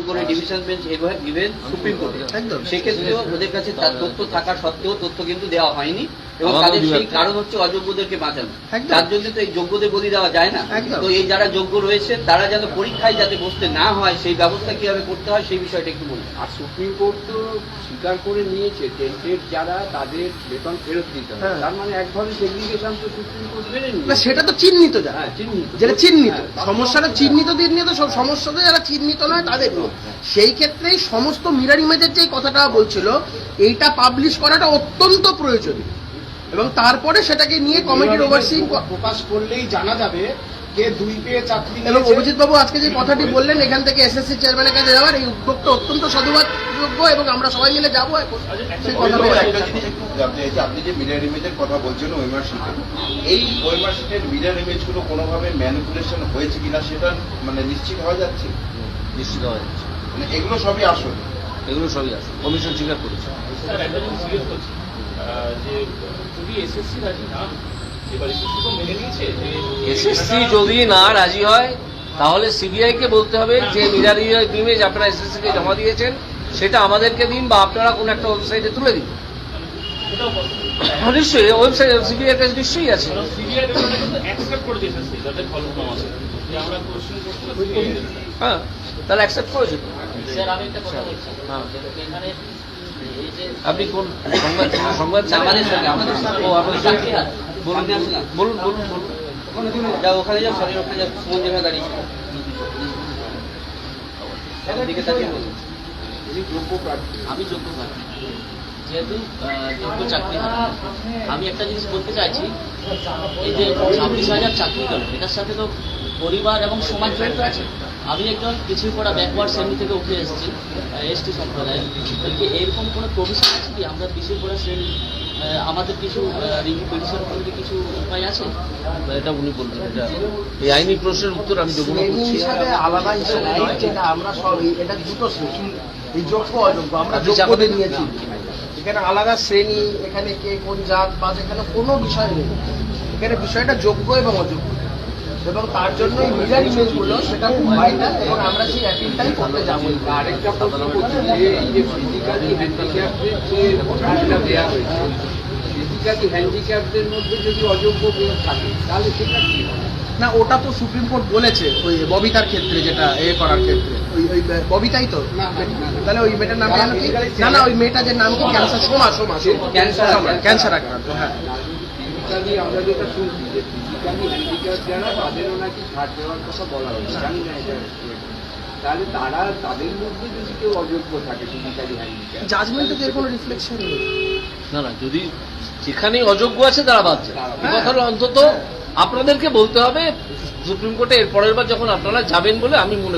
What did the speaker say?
করে division bench even supreme কোর্টে, সেক্ষেত্রেও ওদের কাছে তার তথ্য থাকা সত্ত্বেও তথ্য কিন্তু দেওয়া হয়নি এবং তাদের সেই কারণ হচ্ছে অযোগ্যদেরকে বাঁচানো। তার জন্য তো এই যোগ্যদের বলি দেওয়া যায় না। তো এই যারা যোগ্য রয়েছে তারা যেন পরীক্ষায় যাতে বসতে না হয় সেই ব্যবস্থা কিভাবে করতে হয় সেই বিষয়টা একটু বলুন। আর সুপ্রিম কোর্ট তো স্বীকার করে নিয়েছে টেন্টেড যারা তাদের বেতন ফেরত দিতে হবে, তার মানে এক ধরনের সেগ্রিগেশন তো সুপ্রিম কোর্ট মেনে নিয়েছে। না সেটা তো চিহ্নিত যারা, চিহ্নিত, যেটা চিহ্নিত সমস্যাটা চিহ্নিত দিয়ে নিয়ে তো সব সমস্যাতে যারা চিহ্নিত নয় তাদের সেই ক্ষেত্রেই সমস্ত মিরর ইমেজের যে কথাটা বলছিল এইটা পাবলিশ করাটা অত্যন্ত প্রয়োজনীয় এবং তারপরে সেটাকে নিয়ে কমিটির ওভারসিং প্রকাশ করলেই জানা যাবে কে 2 পেয়ে চাকরি। এবং অভিজিৎ বাবু আজকে যে কথাটি বললেন এখান থেকে এসএসসি চেয়ারম্যানের কাছে যাওয়ার এই উদ্যোগটা অত্যন্ত সাধুবাদযোগ্য এবং আমরা সবাই মিলে যাবো এখন সেই কথাটা। একটা জিনিস আপনি যে মিরর ইমেজের কথা বলছেন ওয়েমার শিটে, এই ওয়েমার শিটের মিরর ইমেজ গুলো কোনোভাবে ম্যানিপুলেশন হয়েছে কিনা সেটা মানে নিশ্চিত হওয়া যাচ্ছে? নিশ্চিত হওয়া যাচ্ছে, মানে এগুলো সবই আসল, এগুলো সবই আসল, কমিশন স্বীকার করেছে। স্যার একটা জিনিস জিজ্ঞেস করছি যে যদি এসএসসি রাজি না এবার এসএসসি তো মেনে নিয়েছে যে এসএসসি যদি না রাজি হয় তাহলে সিবিআই কে বলতে হবে যে মিরর ইমেজ আপনারা এসএসসি কে জমা দিয়েছেন সেটা আমাদেরকে দিন বা আপনারা কোন একটা ওয়েবসাইটে তুলে দিন। এটাও নিশ্চয়ই ওয়েবসাইট সিবিআই কাছে নিশ্চয়ই আছে। সিবিআই কিন্তু অ্যাকসেপ্ট করে দিয়েছে এসএসসি যাদের হলফনাম আছে যে আমরা কোশ্চেন করতে হ্যাঁ তাহলে অ্যাকসেপ্ট করেছে। স্যার আমি একটা কথা বলছি, এখানে এই যে আপনি কোন সংবাদ আমাদের সঙ্গে ও আপনাদের চাকরি হাত বলুন বলুন বলুন বলুন। যাও ওখানে যাও, সরি ওখানে যাও, সুমন যেখানে দাঁড়িয়ে দিকে তাকিয়ে বলুন। আমি যোগ্য প্রার্থী, যেহেতু যোগ্য চাকরি হারা, আমি একটা জিনিস বলতে চাইছি, এই যে 26,000 চাকরি গেল এটার সাথে তো পরিবার এবং সমাজ জড়িত আছে। আমি একজন পিছিয়ে পড়া ব্যাকওয়ার্ড শ্রেণী থেকে উঠে এসেছি এসটি সম্প্রদায়, কি এরকম কোনো প্রভিশন আছে কি আমরা পিছিয়ে পড়া শ্রেণী আমাদের কিছু রিভিউ পিটিশন করতে কিছু উপায় আছে? এটা উনি বলবেন, এটা এই আইনি প্রশ্নের উত্তর আমি দেবো না। শ্রেণী হিসাবে আলাদা হিসাবে নয়, যেটা আমরা সব এটা দুটো শ্রেণী, এই যোগ্য অযোগ্য আমরা যোগ্যদের নিয়েছি। এখানে আলাদা শ্রেণী, এখানে কে কোন জাত বা এখানে কোনো বিষয় নেই, এখানে বিষয়টা যোগ্য এবং অযোগ্য এবং তার জন্যই মিরর ইমেজগুলো সেটা খুব ভাইটাল এবং আমরা সেই অ্যাপিলটাই করতে যাবো। আরেকটা প্রশ্ন করছি যে এই যে ফিজিক্যালি হ্যান্ডিক্যাপদের যে ভোটারটা দেওয়া হয়েছে, ফিজিক্যালি হ্যান্ডিক্যাপদের মধ্যে যদি অযোগ্য কেউ থাকে তাহলে সেটা কি হবে? না ওটা তো সুপ্রিম কোর্ট বলেছে ওই ববিতার ক্ষেত্রে, যেটা করার ক্ষেত্রে ওই ববিতাই তো, তাহলে ওই মেয়েটার নাম জানো কি? না ওই মেয়েটা যে নাম কি ক্যান্সার ক্যান্সার আক্রান্ত। হ্যাঁ ফিজিক্যালি আমরা যেটা শুনছি যে ফিজিক্যালি হ্যান্ডিক্যাপ যারা তাদেরও নাকি ছাড় দেওয়ার কথা বলা হয়েছে, জানি না এটা তাহলে তারা তাদের মধ্যে যদি কেউ অযোগ্য থাকে ফিজিক্যালি হ্যান্ডিক্যাপ, জাজমেন্টে তো এর কোনো রিফ্লেকশন নেই। না যদি যেখানেই অযোগ্য আছে তারা বাদ যায়, এই কথাটা অন্তত আপনাদেরকে বলতে হবে সুপ্রিম কোর্টে এর পরের বার যখন আপনারা যাবেন বলে আমি মনে করি।